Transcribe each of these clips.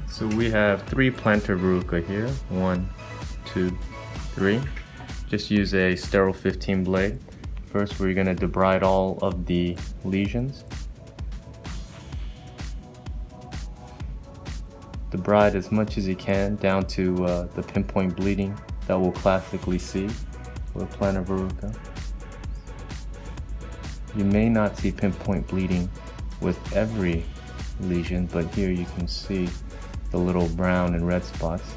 So we have 3 plantar verruca here. 1, 2, 3. Just use a sterile 15 blade. First, we're going to debride all of the lesions. Debride as much as you can down to the pinpoint bleeding that we'll classically see with plantar verruca. You may not see pinpoint bleeding with every lesion, but here you can see the little brown and red spots,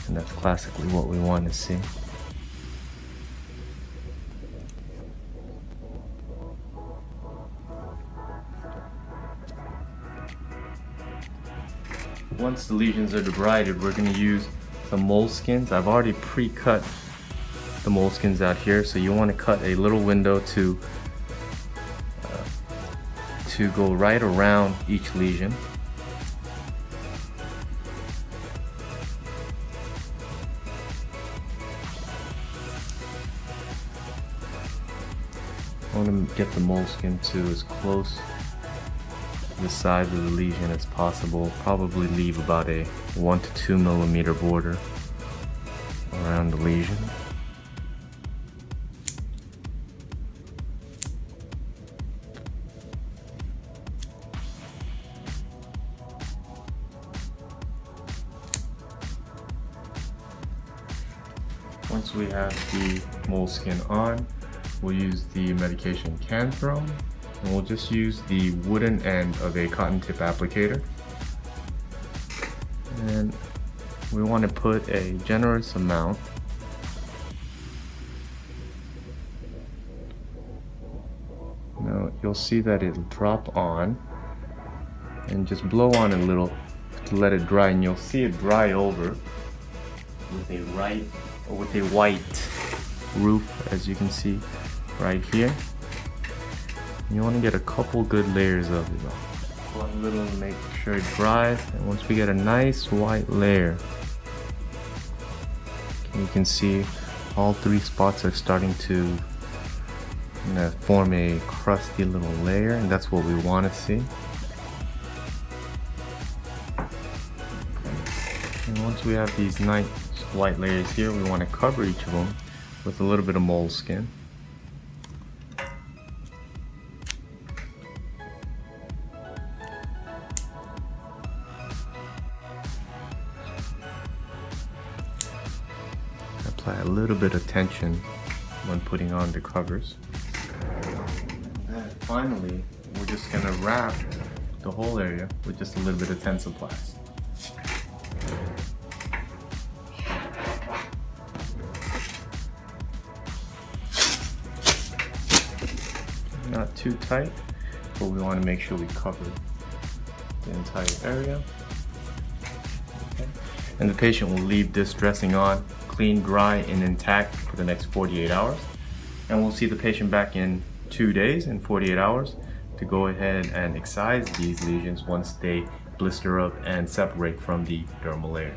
and that's classically what we want to see. Once the lesions are debrided, we're going to use the moleskins. I've already pre-cut the moleskins out here, so you want to cut a little window to go right around each lesion. I want to get the moleskin to as close to the size of the lesion as possible. Probably leave about a 1 to 2 millimeter border around the lesion. Once we have the moleskin on, we'll use the medication Cantharone, and we'll just use the wooden end of a cotton tip applicator. And we want to put a generous amount. Now you'll see that it'll drop on, and just blow on a little to let it dry, and you'll see it dry over with a white roof, as you can see right here. You want to get a couple good layers of it. One little to make sure it dries, and once we get a nice white layer, you can see all 3 spots are starting to form a crusty little layer, and that's what we want to see. And once we have these nice white layers here, we want to cover each of them with a little bit of moleskin. Apply a little bit of tension when putting on the covers. And finally, we're just going to wrap the whole area with just a little bit of Tensoplast. Not too tight, but we want to make sure we cover the entire area. Okay. And the patient will leave this dressing on clean, dry, and intact for the next 48 hours. And we'll see the patient back in 2 days and 48 hours to go ahead and excise these lesions once they blister up and separate from the dermal layer.